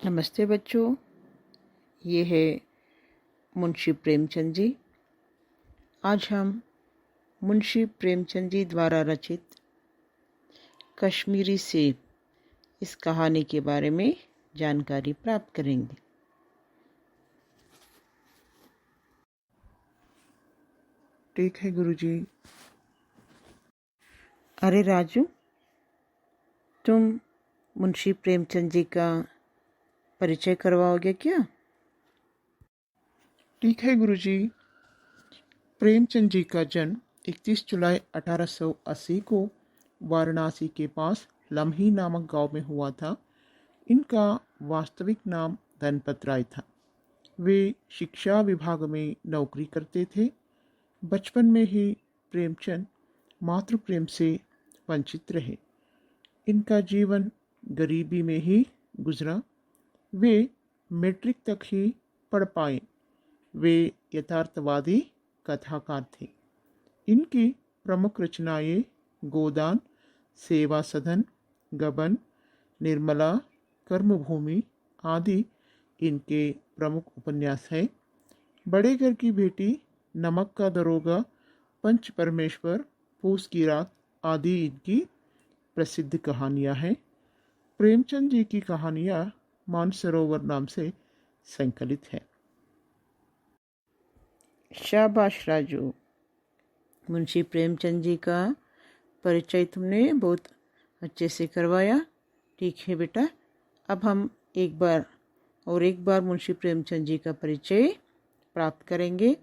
नमस्ते बच्चों, ये है मुंशी प्रेमचंद जी। आज हम मुंशी प्रेमचंद जी द्वारा रचित कश्मीरी सेब इस कहानी के बारे में जानकारी प्राप्त करेंगे। ठीक है गुरुजी। अरे राजू, तुम मुंशी प्रेमचंद जी का परिचय करवाओगे क्या? ठीक है गुरुजी। प्रेमचंद जी का जन्म 31 जुलाई 1880 को वाराणसी के पास लम्ही नामक गांव में हुआ था। इनका वास्तविक नाम धनपत राय था। वे शिक्षा विभाग में नौकरी करते थे। बचपन में ही प्रेमचंद मातृ प्रेम से वंचित रहे। इनका जीवन गरीबी में ही गुजरा। वे मैट्रिक तक ही पढ़ पाए। वे यथार्थवादी कथाकार थे। इनकी प्रमुख रचनाएं गोदान, सेवा सदन, गबन, निर्मला, कर्मभूमि आदि इनके प्रमुख उपन्यास हैं। बड़े घर की बेटी, नमक का दरोगा, पंच परमेश्वर, पूस की रात आदि इनकी प्रसिद्ध कहानियां हैं। प्रेमचंद जी की कहानियां मानसरोवर नाम से संकलित है। शाबाश राजू, मुंशी प्रेमचंद जी का परिचय तुमने बहुत अच्छे से करवाया। ठीक है बेटा, अब हम एक बार मुंशी प्रेमचंद जी का परिचय प्राप्त करेंगे।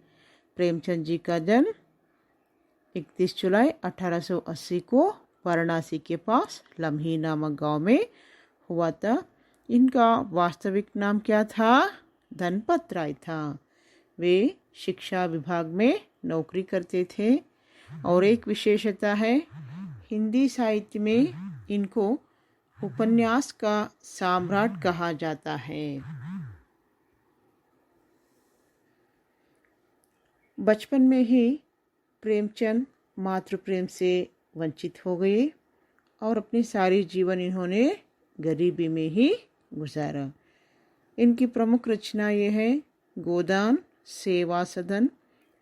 प्रेमचंद जी का जन्म 31 जुलाई 1880 को वाराणसी के पास लम्ही नामक गांव में हुआ था। इनका वास्तविक नाम क्या था? धनपत राय था। वे शिक्षा विभाग में नौकरी करते थे और एक विशेषता है, हिंदी साहित्य में इनको उपन्यास का सम्राट कहा जाता है। बचपन में ही प्रेमचंद मातृ प्रेम से वंचित हो गए और अपनी सारी जीवन इन्होंने गरीबी में ही गुजारा। इनकी प्रमुख रचना ये है गोदान, सेवा सदन,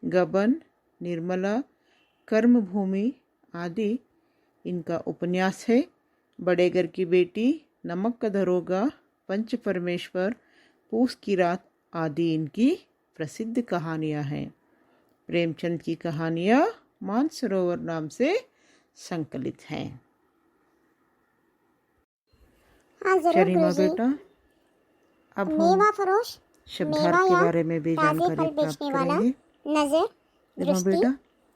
गबन, निर्मला, कर्मभूमि आदि इनका उपन्यास है। बड़े घर की बेटी, नमक का दरोगा, पंच परमेश्वर, पूस की रात आदि इनकी प्रसिद्ध कहानियां हैं। प्रेमचंद की कहानियां मानसरोवर नाम से संकलित हैं। चलिए माँ बेटा, अब मेवा फरोश, शब्दार्थ के बारे में भी जानकारी प्राप्त करेंगे। नजर, दृष्टि, बेटा,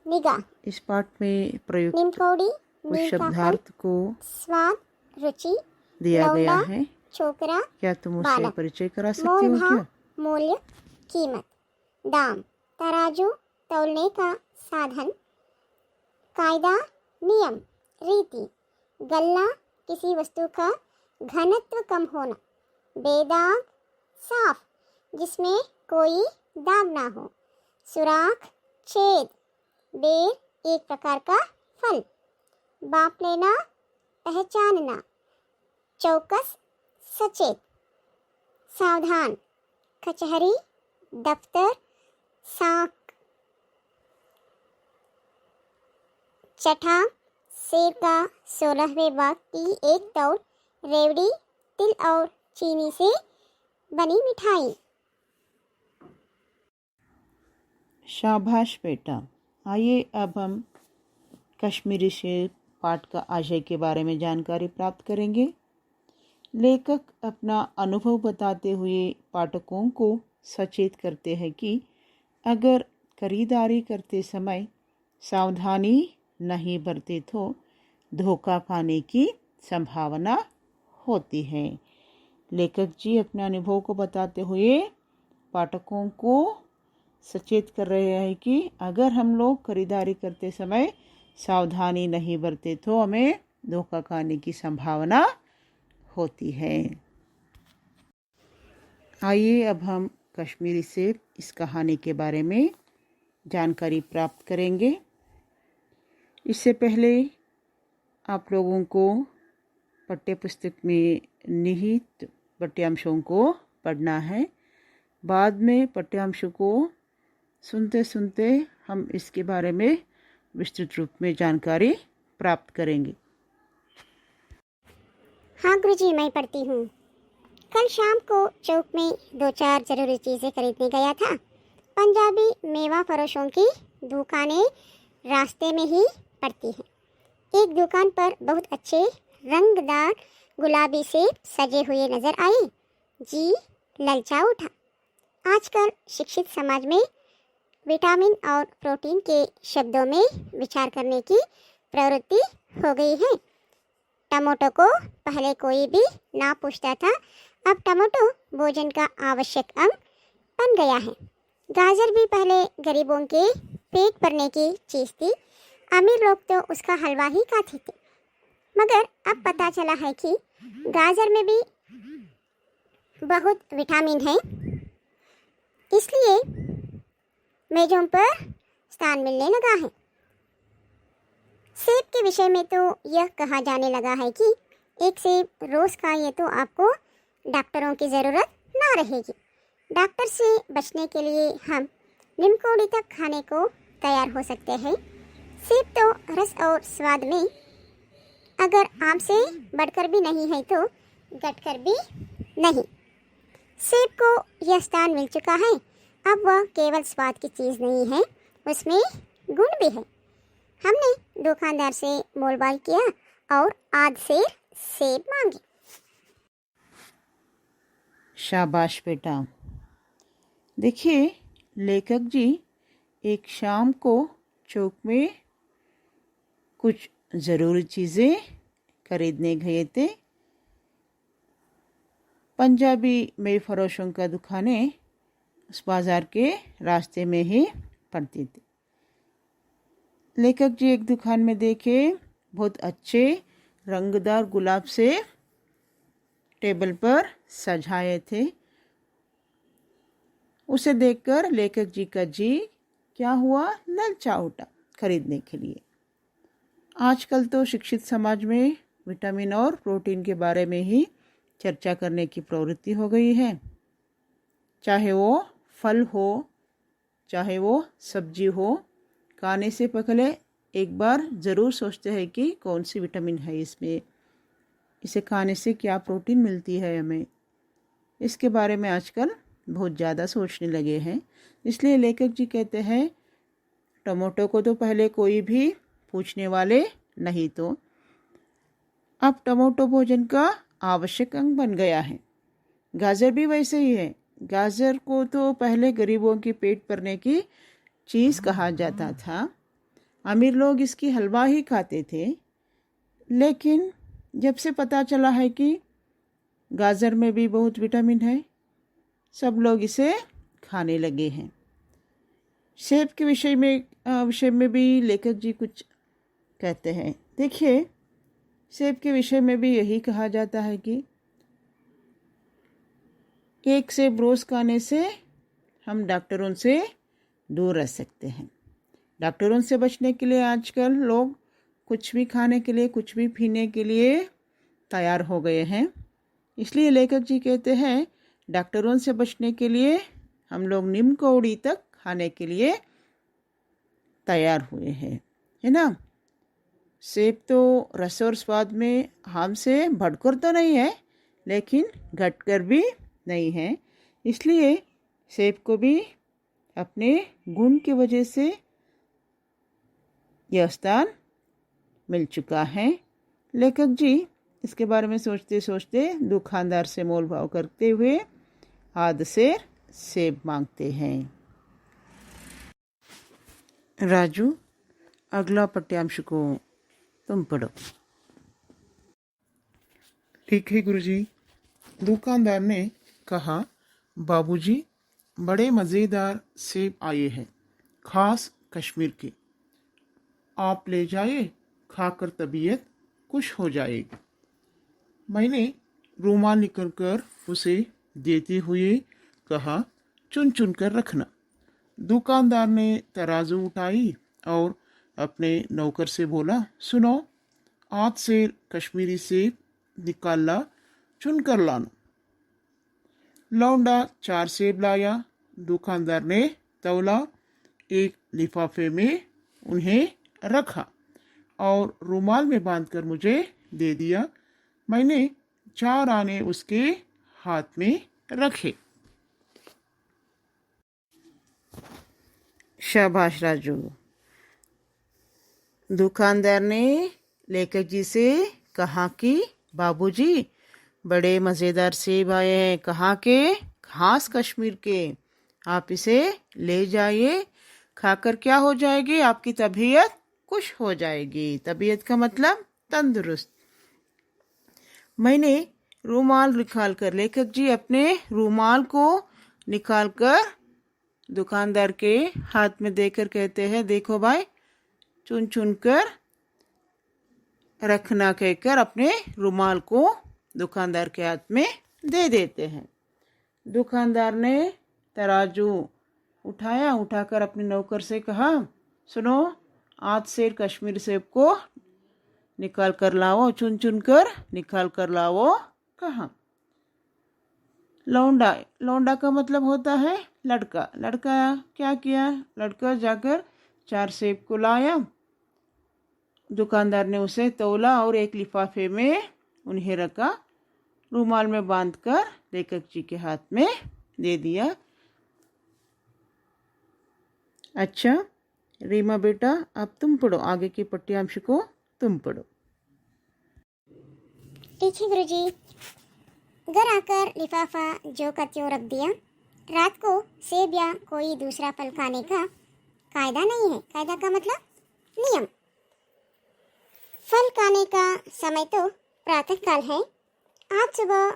निगाह, इस पाठ में प्रयुक्त निमकौड़ी, कुछ शब्दार्थ को स्वाद, रुचि, दिया गया है। छोकरा, क्या तुम उससे बालक, परिचय करा सकती हो क्या? मूल्य, कीमत, दाम, तराजू, तौलने का साधन, कायदा, नियम, रीति, गल्ला, किसी वस्तु का घनत्व कम होना, बेदाग, साफ, जिसमें कोई दाग ना हो, सुराख, छेद, बेर, एक प्रकार का फल, बाप लेना, पहचानना, चौकस, सचेत, सावधान, कचहरी, दफ्तर, साक, चठा, सेब का 16वें भाग की एक तौल, रेवड़ी, तिल और चीनी से बनी मिठाई। शाबाश बेटा। आइए अब हम कश्मीरी शेर पाठ का आशय के बारे में जानकारी प्राप्त करेंगे। लेखक अपना अनुभव बताते हुए पाठकों को सचेत करते हैं कि अगर खरीदारी करते समय सावधानी नहीं बरते तो धोखा खाने की संभावना होती है। लेखक जी अपने अनुभव को बताते हुए पाठकों को सचेत कर रहे हैं कि अगर हम लोग खरीदारी करते समय सावधानी नहीं बरते तो हमें धोखा खाने की संभावना होती है। आइए अब हम कश्मीरी सेब इस कहानी के बारे में जानकारी प्राप्त करेंगे। इससे पहले आप लोगों को पाठ्य पुस्तक में निहित पाठ्यांशों को पढ़ना है। बाद में पाठ्यांशों को सुनते सुनते हम इसके बारे में विस्तृत रूप में जानकारी प्राप्त करेंगे। हाँ गुरुजी, मैं पढ़ती हूँ। कल शाम को चौक में 2-4 जरूरी चीज़ें खरीदने गया था। पंजाबी मेवा फरोशों की दुकानें रास्ते में ही पड़ती हैं। एक दुकान पर बहुत अच्छे रंगदार गुलाबी सेब सजे हुए नजर आए। जी ललचा उठा। आजकल शिक्षित समाज में विटामिन और प्रोटीन के शब्दों में विचार करने की प्रवृत्ति हो गई है। टमाटो को पहले कोई भी ना पूछता था, अब टमाटो भोजन का आवश्यक अंग बन गया है। गाजर भी पहले गरीबों के पेट भरने की चीज़ थी। अमीर लोग तो उसका हलवा ही खाते थे। मगर अब पता चला है कि गाजर में भी बहुत विटामिन है, इसलिए मेजों पर स्थान मिलने लगा है। सेब के विषय में तो यह कहा जाने लगा है कि एक सेब रोज खाइए तो आपको डॉक्टरों की ज़रूरत ना रहेगी। डॉक्टर से बचने के लिए हम निम्कोड़ी तक खाने को तैयार हो सकते हैं। सेब तो रस और स्वाद में अगर आम से बढ़कर भी नहीं है तो घटकर भी नहीं। सेब को यह स्थान मिल चुका है। अब वह केवल स्वाद की चीज़ नहीं है, उसमें गुण भी है। हमने दुकानदार से मोलभाव किया और आध सेर सेब मांगे। शाबाश बेटा। देखिए, लेखक जी एक शाम को चौक में कुछ ज़रूरी चीज़ें खरीदने गए थे। पंजाबी मेवे फरोशों का दुकानें उस बाज़ार के रास्ते में ही पड़ती थी। लेखक जी एक दुकान में देखे बहुत अच्छे रंगदार गुलाब से टेबल पर सजाए थे। उसे देखकर लेखक जी का जी क्या हुआ, ललचा उठा खरीदने के लिए। आजकल तो शिक्षित समाज में विटामिन और प्रोटीन के बारे में ही चर्चा करने की प्रवृत्ति हो गई है। चाहे वो फल हो, चाहे वो सब्जी हो, खाने से पहले एक बार ज़रूर सोचते हैं कि कौन सी विटामिन है इसमें, इसे खाने से क्या प्रोटीन मिलती है हमें। इसके बारे में आजकल बहुत ज़्यादा सोचने लगे हैं। इसलिए लेखक जी कहते हैं टमाटो को तो पहले कोई भी पूछने वाले नहीं, तो अब टमाटो भोजन का आवश्यक अंग बन गया है। गाजर भी वैसे ही है। गाजर को तो पहले गरीबों के पेट भरने की चीज़ कहा जाता था। अमीर लोग इसकी हलवा ही खाते थे। लेकिन जब से पता चला है कि गाजर में भी बहुत विटामिन है, सब लोग इसे खाने लगे हैं। सेब के विषय में भी लेखक जी कुछ कहते हैं। देखिए, सेब के विषय में भी यही कहा जाता है कि एक सेब रोज़ खाने से हम डॉक्टरों से दूर रह सकते हैं। डॉक्टरों से बचने के लिए आजकल लोग कुछ भी खाने के लिए, कुछ भी पीने के लिए तैयार हो गए हैं। इसलिए लेखक जी कहते हैं डॉक्टरों से बचने के लिए हम लोग नीम कौड़ी तक खाने के लिए तैयार हुए हैं, है ना। सेब तो रस और स्वाद में हमसे बढ़कर तो नहीं है, लेकिन घटकर भी नहीं है। इसलिए सेब को भी अपने गुण की वजह से यह स्थान मिल चुका है। लेखक जी इसके बारे में सोचते सोचते दुकानदार से मोल भाव करते हुए आध सेर सेब मांगते हैं। राजू, अगला पट्यांश को तुम पढ़ो। ठीक है गुरुजी। दुकानदार ने कहा, बाबूजी बड़े मज़ेदार सेब आए हैं, खास कश्मीर के। आप ले जाइए, खाकर तबीयत खुश हो जाएगी। मैंने रुमाल निकल कर उसे देते हुए कहा, चुन चुन कर रखना। दुकानदार ने तराजू उठाई और अपने नौकर से बोला, सुनो, आध सेर कश्मीरी सेब निकाल ला, चुन कर लाना। लौंडा 4 सेब लाया। दुकानदार ने तौला, एक लिफाफे में उन्हें रखा और रुमाल में बांधकर मुझे दे दिया। मैंने 4 आने उसके हाथ में रखे। शाबाश राजू। दुकानदार ने लेखक जी से कहा कि बाबूजी, बड़े मज़ेदार सेब आए हैं। कहाँ के? खास कश्मीर के। आप इसे ले जाइए, खाकर क्या हो जाएगी? आपकी तबीयत खुश हो जाएगी। तबीयत का मतलब तंदुरुस्त। मैंने रूमाल निकाल कर, लेखक जी अपने रूमाल को निकाल कर दुकानदार के हाथ में देकर कहते हैं, देखो भाई, चुन चुन कर रखना कहकर अपने रुमाल को दुकानदार के हाथ में दे देते हैं। दुकानदार ने तराजू उठाया, उठाकर अपने नौकर से कहा, सुनो, आज से कश्मीर सेब को निकाल कर लाओ, चुन चुन कर निकाल कर लाओ। कहा। लौंडा, लौंडा का मतलब होता है लड़का। लड़का क्या किया? लड़का जाकर 4 सेब को लाया। दुकानदार ने उसे तौला और एक लिफाफे में उन्हें रखा, रुमाल में बांधकर लेखक जी के हाथ में दे दिया। अच्छा रीमा बेटा, अब तुम पढ़ो, आगे की पठ्यांश को तुम पढ़ो। ठीक है गुरुजी। घर आकर लिफाफा जो का त्यों रख दिया। रात को सेब या कोई दूसरा फल खाने का कायदा नहीं है। कायदा का मतलब नियम। फल खाने का समय तो प्रातः काल है। आज सुबह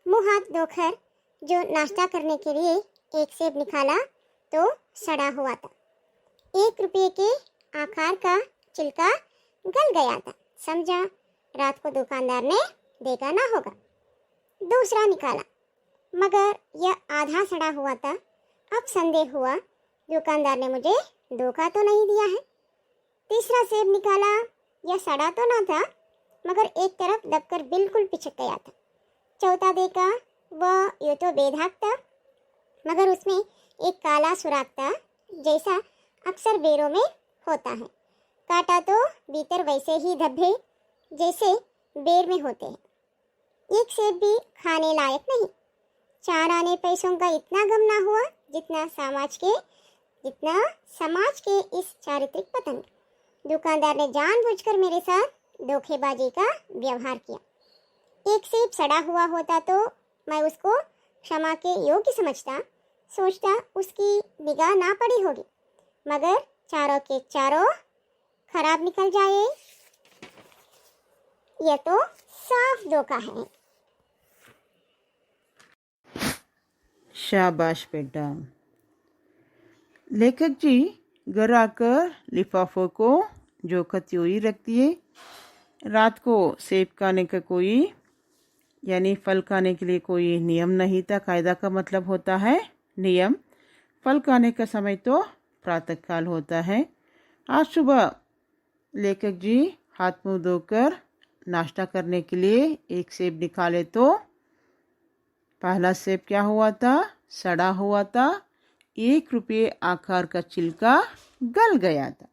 मुंह हाथ धोकर जो नाश्ता करने के लिए एक सेब निकाला तो सड़ा हुआ था। 1 रुपये के आकार का छिलका गल गया था। समझा रात को दुकानदार ने देखा ना होगा। दूसरा निकाला मगर यह आधा सड़ा हुआ था। अब संदेह हुआ, दुकानदार ने मुझे धोखा तो नहीं दिया है। तीसरा सेब निकाला, यह सड़ा तो ना था मगर एक तरफ दबकर बिल्कुल पिचक गया था। चौथा देखा, वह यूँ तो बेधाग था मगर उसमें एक काला सुराख था, जैसा अक्सर बेरों में होता है। काटा तो भीतर वैसे ही धब्बे जैसे बेर में होते हैं। एक सेब भी खाने लायक नहीं। 4 आने पैसों का इतना गम ना हुआ जितना समाज के इस चारित्रिक पतंग। दुकानदार ने जानबूझकर मेरे साथ धोखेबाजी का व्यवहार किया। एक सेब सड़ा हुआ होता तो मैं उसको क्षमा के योग्य समझता, सोचता उसकी निगाह ना पड़ी होगी, मगर चारों के चारों खराब निकल जाए, यह तो साफ धोखा है। शाबाश बेटा। लेखक जी घर आकर लिफाफों को जो त्यों रख दिए। रात को सेब खाने का कोई यानी फल खाने के लिए कोई नियम नहीं था। कायदा का मतलब होता है नियम। फल खाने का समय तो प्रातःकाल होता है। आज सुबह लेखक जी हाथ मुंह धोकर नाश्ता करने के लिए एक सेब निकाले तो पहला सेब क्या हुआ था? सड़ा हुआ था। 1 रुपये आकार का छिलका गल गया था।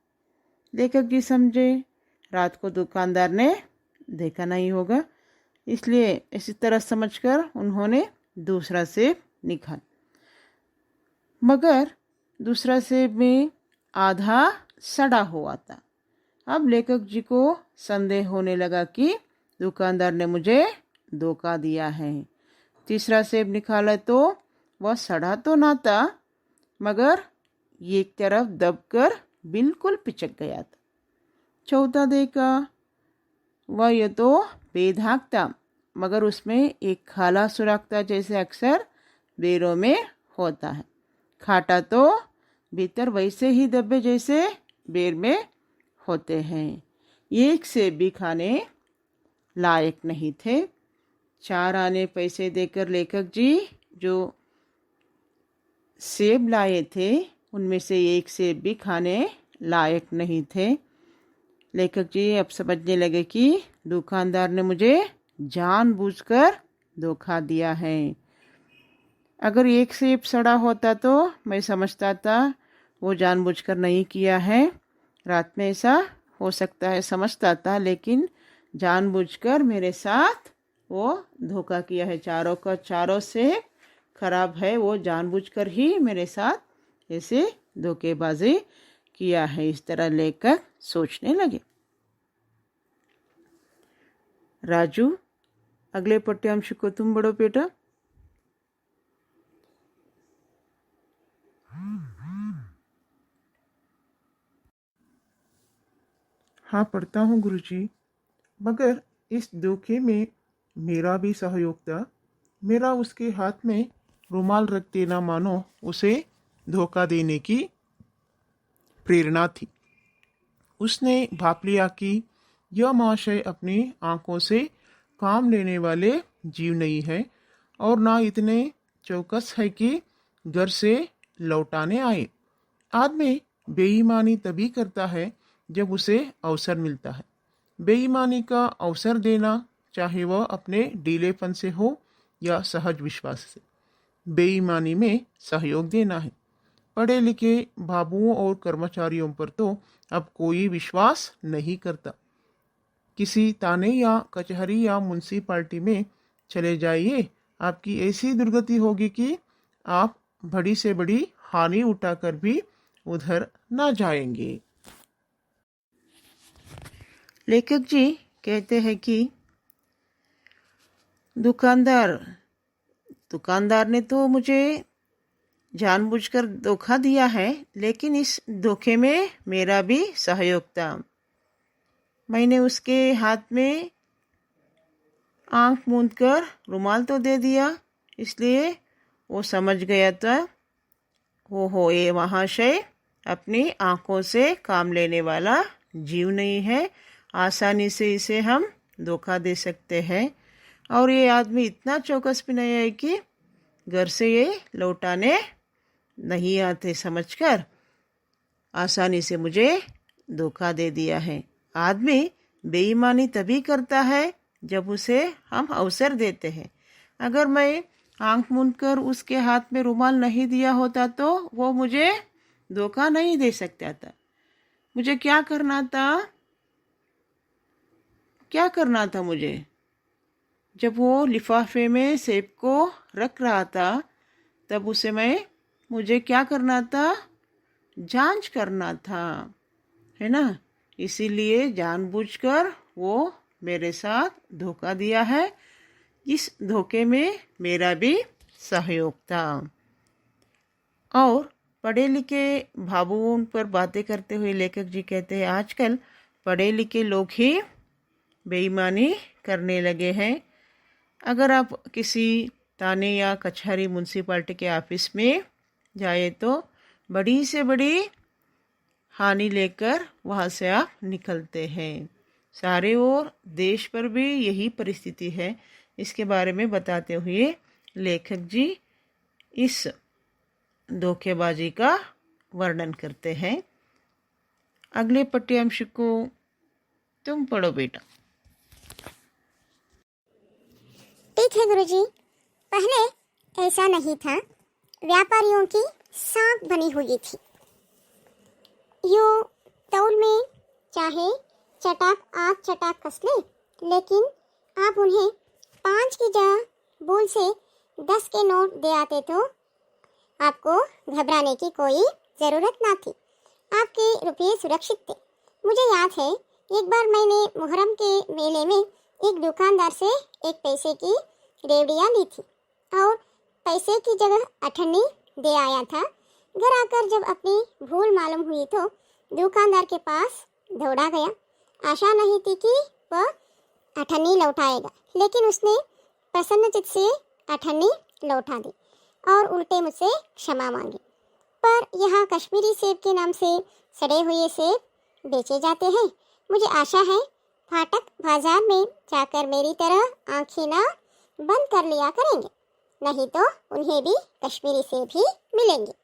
लेखक जी समझे रात को दुकानदार ने देखा नहीं होगा, इसलिए इसी तरह समझकर उन्होंने दूसरा सेब निकाला, मगर दूसरा सेब में आधा सड़ा हुआ था। अब लेखक जी को संदेह होने लगा कि दुकानदार ने मुझे धोखा दिया है। तीसरा सेब निकाला तो वह सड़ा तो ना था मगर एक तरफ दबकर बिल्कुल पिचक गया था। चौथा देखा, वह ये तो बेधाग था मगर उसमें एक काला सुराख था, जैसे अक्सर बेरों में होता है। खाटा तो भीतर वैसे ही धब्बे जैसे बेर में होते हैं। एक सेब भी खाने लायक नहीं थे। 4 आने पैसे देकर लेखक जी जो सेब लाए थे उनमें से एक सेब भी खाने लायक नहीं थे। लेखक जी अब समझने लगे कि दुकानदार ने मुझे जानबूझकर धोखा दिया है। अगर एक सेब सड़ा होता तो मैं समझता था वो जानबूझकर नहीं किया है। रात में ऐसा हो सकता है समझता था, लेकिन जानबूझकर मेरे साथ वो धोखा किया है। चारों का चारों से खराब है, वो जानबूझकर ही मेरे साथ ऐसे धोखेबाजी किया है। इस तरह लेकर सोचने लगे। राजू, अगले पट्यांश को तुम पढ़ो बेटा। हाँ, पढ़ता हूँ गुरुजी। मगर इस धोखे में मेरा भी सहयोग था। मेरा उसके हाथ में रुमाल रख देना मानो उसे धोखा देने की प्रेरणा थी। उसने भाप लिया कि यह महाशय अपनी आंखों से काम लेने वाले जीव नहीं है और ना इतने चौकस है कि घर से लौटाने आए। आदमी बेईमानी तभी करता है जब उसे अवसर मिलता है। बेईमानी का अवसर देना, चाहे वह अपने ढीलेपन से हो या सहज विश्वास से, बेईमानी में सहयोग देना है। पढ़े लिखे बाबुओं और कर्मचारियों पर तो अब कोई विश्वास नहीं करता। किसी थाने या कचहरी या म्युनिसिपालिटी में चले जाइए, आपकी ऐसी दुर्गति होगी कि आप बड़ी से बड़ी हानि उठाकर भी उधर ना जाएंगे। लेखक जी कहते हैं कि दुकानदार ने तो मुझे जानबूझकर धोखा दिया है, लेकिन इस धोखे में मेरा भी सहयोग था। मैंने उसके हाथ में आंख मूंदकर रुमाल तो दे दिया, इसलिए वो समझ गया था हो ये महाशय अपनी आंखों से काम लेने वाला जीव नहीं है, आसानी से इसे हम धोखा दे सकते हैं। और ये आदमी इतना चौकस भी नहीं है कि घर से ये लौटाने नहीं आते समझकर आसानी से मुझे धोखा दे दिया है। आदमी बेईमानी तभी करता है जब उसे हम अवसर देते हैं। अगर मैं आंख मूंदकर उसके हाथ में रुमाल नहीं दिया होता तो वो मुझे धोखा नहीं दे सकता था। मुझे क्या करना था मुझे? जब वो लिफाफे में सेब को रख रहा था तब मुझे क्या करना था? जांच करना था, है ना? इसीलिए जानबूझकर वो मेरे साथ धोखा दिया है। इस धोखे में मेरा भी सहयोग था। और पढ़े लिखे भावुओं पर बातें करते हुए लेखक जी कहते हैं आजकल पढ़े लिखे लोग ही बेईमानी करने लगे हैं। अगर आप किसी थाने या कचहरी म्युनिसिपालिटी के ऑफिस में जाए तो बड़ी से बड़ी हानि लेकर वहाँ से आप निकलते हैं। सारे और देश पर भी यही परिस्थिति है। इसके बारे में बताते हुए लेखक जी इस धोखेबाजी का वर्णन करते हैं। अगले पट्यांश को तुम पढ़ो बेटा। ठीक है गुरुजी। पहले ऐसा नहीं था। व्यापारियों की साख बनी हुई थी। यो तौल में चाहे चटाक आग चटाक कस ले, लेकिन आप उन्हें 5 की जगह भूल से 10 के नोट दे आते तो आपको घबराने की कोई ज़रूरत ना थी। आपके रुपये सुरक्षित थे। मुझे याद है एक बार मैंने मुहर्रम के मेले में एक दुकानदार से एक पैसे की रेवड़ियाँ ली थी और पैसे की जगह अठन्नी दे आया था। घर आकर जब अपनी भूल मालूम हुई तो दुकानदार के पास दौड़ा गया। आशा नहीं थी कि वह अठन्नी लौटाएगा, लेकिन उसने प्रसन्नचित्त से अठन्नी लौटा दी और उल्टे मुझसे क्षमा मांगी। पर यहाँ कश्मीरी सेब के नाम से सड़े हुए सेब बेचे जाते हैं। मुझे आशा है फाटक बाजार में जाकर मेरी तरह आंखें ना बंद कर लिया करेंगे, नहीं तो उन्हें भी कश्मीरी सेब ही मिलेंगे।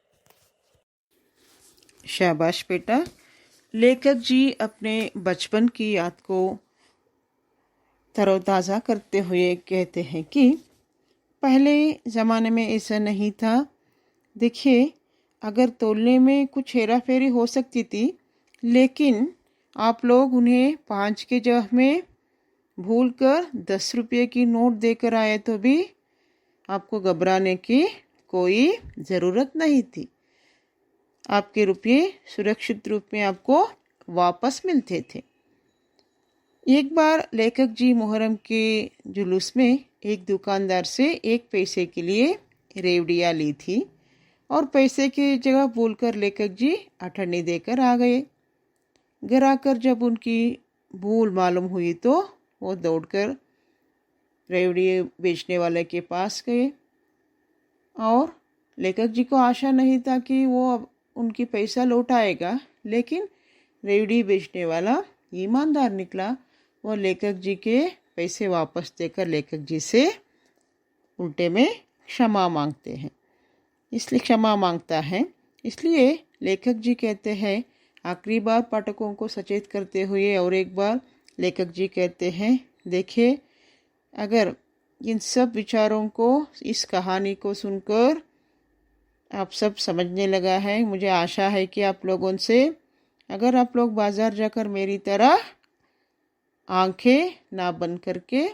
शाबाश बेटा। लेखक जी अपने बचपन की याद को तरोताज़ा करते हुए कहते हैं कि पहले ज़माने में ऐसा नहीं था। देखिए, अगर तोलने में कुछ हेरा फेरी हो सकती थी, लेकिन आप लोग उन्हें 5 के जगह में भूल कर 10 रुपये की नोट देकर आए तो भी आपको घबराने की कोई ज़रूरत नहीं थी। आपके रुपये सुरक्षित रूप में आपको वापस मिलते थे। एक बार लेखक जी मुहर्रम के जुलूस में एक दुकानदार से 1 पैसे के लिए रेवड़ियाँ ली थी और पैसे की जगह भूलकर लेखक जी अठन्नी देकर आ गए। घर आकर जब उनकी भूल मालूम हुई तो वो दौड़कर रेवड़ी बेचने वाले के पास गए और लेखक जी को आशा नहीं था कि वो अब उनकी पैसा लौटाएगा, लेकिन रेवड़ी बेचने वाला ईमानदार निकला। वो लेखक जी के पैसे वापस देकर लेखक जी से उल्टे में क्षमा मांगता है। इसलिए लेखक जी कहते हैं, आखिरी बार पाठकों को सचेत करते हुए और एक बार लेखक जी कहते हैं, देखिए, अगर इन सब विचारों को, इस कहानी को सुनकर आप सब समझने लगा है, मुझे आशा है कि आप लोगों से, अगर आप लोग बाज़ार जाकर मेरी तरह आंखें ना बंद करके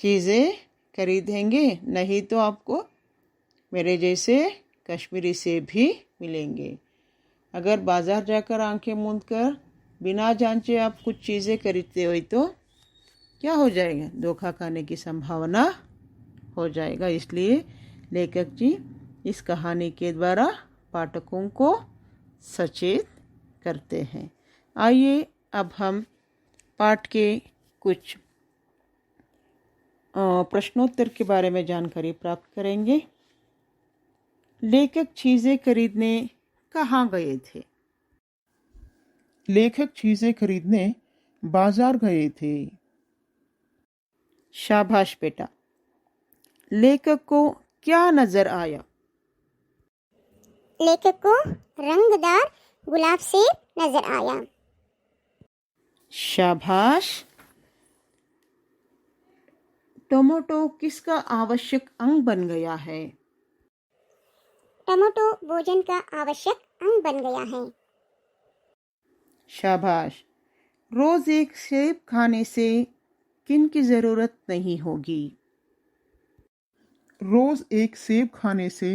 चीज़ें खरीदेंगे, नहीं तो आपको मेरे जैसे कश्मीरी सेब भी मिलेंगे। अगर बाज़ार जाकर आंखें मूंद कर बिना जांचे आप कुछ चीज़ें खरीदते हो तो क्या हो जाएगा? धोखा खाने की संभावना हो जाएगा। इसलिए लेखक जी इस कहानी के द्वारा पाठकों को सचेत करते हैं। आइए अब हम पाठ के कुछ प्रश्नोत्तर के बारे में जानकारी प्राप्त करेंगे। लेखक चीज़ें खरीदने कहाँ गए थे? लेखक चीजें खरीदने बाजार गए थे। शाबाश बेटा। लेखक को क्या नजर आया? लेखक को रंगदार गुलाब सेब नजर आया। शाबाश। टोमेटो किसका आवश्यक अंग बन गया है? टमाटो भोजन का आवश्यक अंग बन गया है। शाबाश। रोज एक सेब खाने से किन की जरूरत नहीं होगी? रोज एक सेब खाने से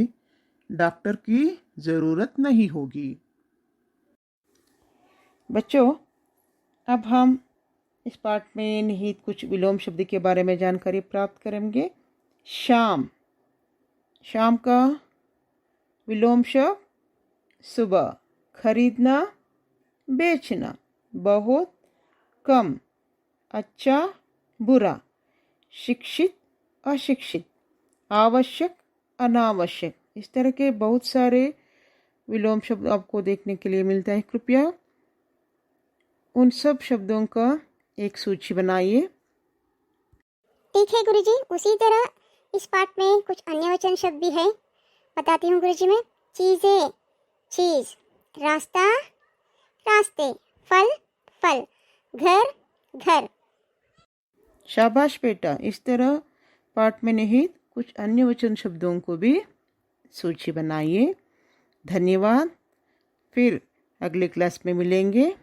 डॉक्टर की जरूरत नहीं होगी। बच्चों, अब हम इस पाठ में निहित कुछ विलोम शब्द के बारे में जानकारी प्राप्त करेंगे। शाम, शाम का विलोम शब्द सुबह। खरीदना, बेचना। बहुत, कम, अच्छा, बुरा। शिक्षित, अशिक्षित। आवश्यक, अनावश्यक। इस तरह के बहुत सारे विलोम शब्द आपको देखने के लिए मिलता है। कृपया उन सब शब्दों का एक सूची बनाइए। ठीक है गुरुजी, उसी तरह इस पाठ में कुछ अन्य वचन शब्द भी है, बताती हूँ गुरुजी मैं। चीजें, चीज। रास्ता, रास्ते। फल, फल। घर, घर। शाबाश बेटा। इस तरह पाठ में निहित कुछ अन्य वचन शब्दों को भी सूची बनाइए। धन्यवाद। फिर अगले क्लास में मिलेंगे।